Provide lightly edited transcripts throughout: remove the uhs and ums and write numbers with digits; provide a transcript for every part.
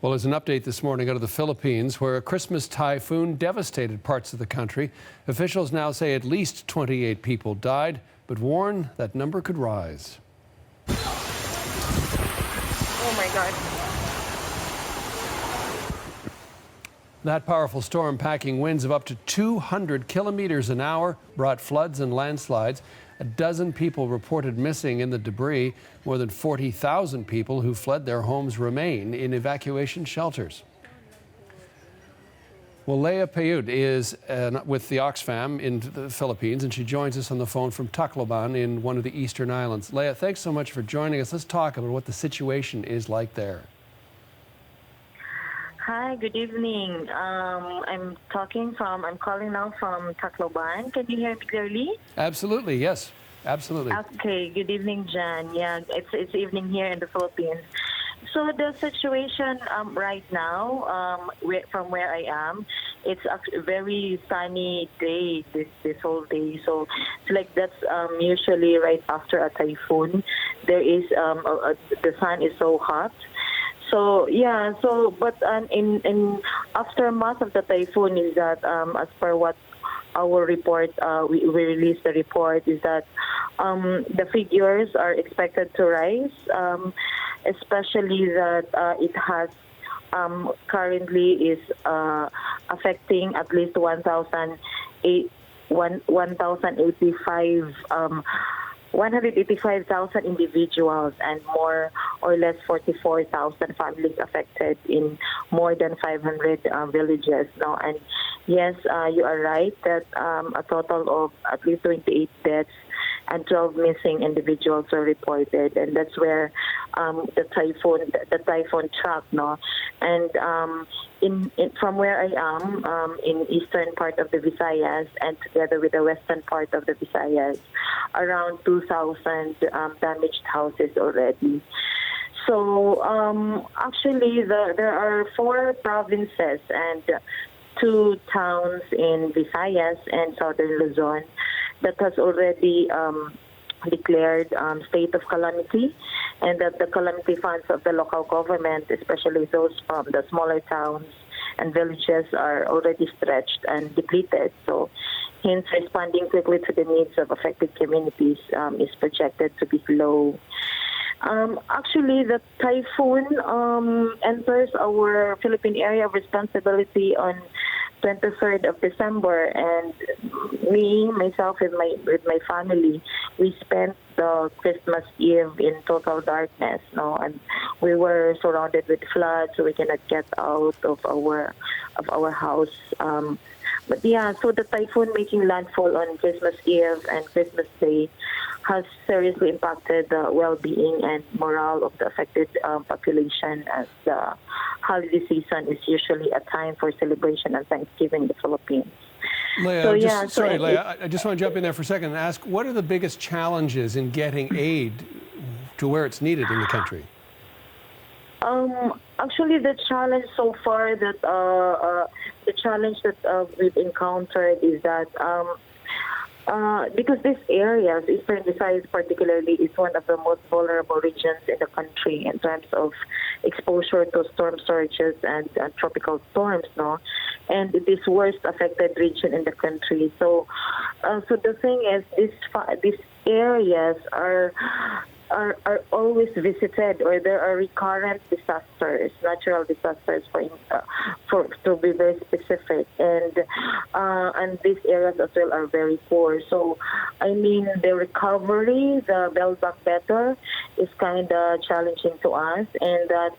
Well, there's an update this morning out of the Philippines where a Christmas typhoon devastated parts of the country. Officials now say at least 28 people died, but warn that number could rise. Oh my God. That powerful storm, packing winds of up to 200 kilometers an hour, brought floods and landslides. A dozen people reported missing in the debris. More than 40,000 people who fled their homes remain in evacuation shelters. Well, Leah Payut is with the Oxfam in the Philippines, and she joins us on the phone from Tacloban in one of the eastern islands. Leah, thanks so much for joining us. Let's talk about what the situation is like there. Hi, good evening. I'm calling now from Tacloban. Can you hear me clearly? Absolutely, yes, absolutely. Okay, good evening, Jan. Yeah, it's evening here in the Philippines. So the situation right now, from where I am, it's a very sunny day this whole day. So it's like that's usually right after a typhoon. There is the sun is so hot. So yeah, but in aftermath of the typhoon is that as per what our report, we released the report, is that the figures are expected to rise, especially that it has currently is affecting at least 185,000 individuals and more or less 44,000 families affected in more than 500 villages now. And yes, you are right that a total of at least 28 deaths and 12 missing individuals were reported, and that's where the typhoon struck, no. And from where I am, in eastern part of the Visayas and together with the western part of the Visayas, around 2,000 damaged houses already. So actually, there are 4 provinces and 2 towns in Visayas and southern Luzon that has already declared state of calamity, and that the calamity funds of the local government, especially those from the smaller towns and villages, are already stretched and depleted. So hence responding quickly to the needs of affected communities is projected to be slow. Actually, the typhoon enters our Philippine area of responsibility on 23rd of December, and myself, with my family, we spent the Christmas Eve in total darkness, no, and we were surrounded with floods, so we cannot get out of our house. But yeah, so the typhoon making landfall on Christmas Eve and Christmas Day has seriously impacted the well-being and morale of the affected population, as the holiday season is usually a time for celebration and Thanksgiving in the Philippines. Leah, Leah, I just want to jump in there for a second and ask, what are the biggest challenges in getting aid to where it's needed in the country? Actually, the challenge so far that we've encountered is that because these areas, Eastern Visayas particularly, is one of the most vulnerable regions in the country in terms of exposure to storm surges and tropical storms, no, and this worst affected region in the country. So, so the thing is, these areas are always visited, or there are recurrent disasters, natural disasters, for to be very specific, and these areas as well are very poor. So, I mean, the recovery, the build back better, is kind of challenging to us, and that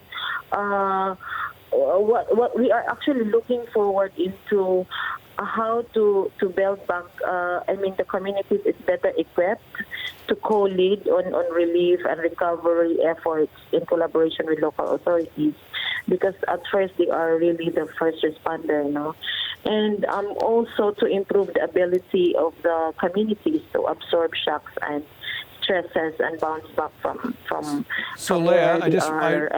what we are actually looking forward into. How to build back, the communities is better equipped to co-lead on relief and recovery efforts in collaboration with local authorities, because at first they are really the first responder, and also to improve the ability of the communities to absorb shocks and stresses and bounce back from so where Leah, they are.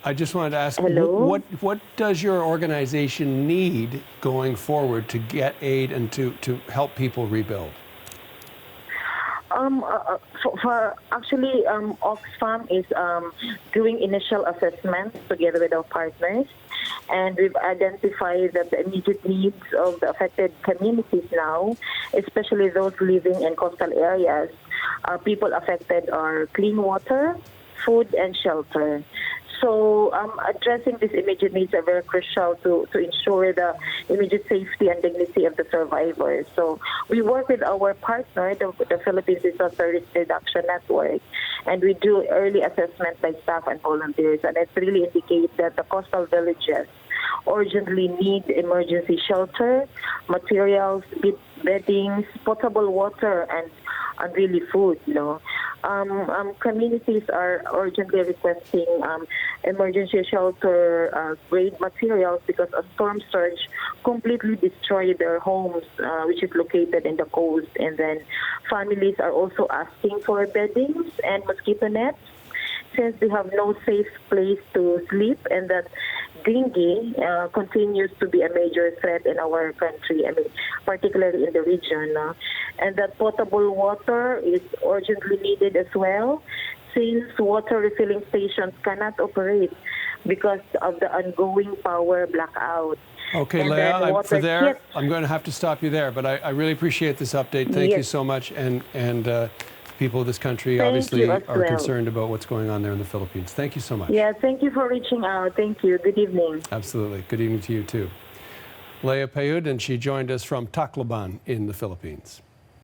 I just wanted to ask, hello? What does your organization need going forward to get aid and to help people rebuild? Actually, Oxfam is doing initial assessments together with our partners, and we've identified that the immediate needs of the affected communities now, especially those living in coastal areas, people affected are clean water, food, and shelter. So addressing these immediate needs are very crucial to ensure the immediate safety and dignity of the survivors. So we work with our partner, the Philippine Disaster Risk Reduction Network, and we do early assessment by staff and volunteers. And it really indicates that the coastal villages urgently need emergency shelter, materials, beddings, potable water, and really food. Communities are urgently requesting emergency shelter grade materials because a storm surge completely destroyed their homes, which is located in the coast. And then families are also asking for beddings and mosquito nets, since they have no safe place to sleep, and that dengue continues to be a major threat in our country, particularly in the region. And that potable water is urgently needed as well, since water refilling stations cannot operate because of the ongoing power blackout. Okay, and Leah, I'm going to have to stop you there, but I really appreciate this update. Thank you so much. And people of this country obviously are concerned about what's going on there in the Philippines. Thank you so much. Yeah, thank you for reaching out. Thank you. Good evening. Absolutely. Good evening to you too. Leah Payud, and she joined us from Tacloban in the Philippines.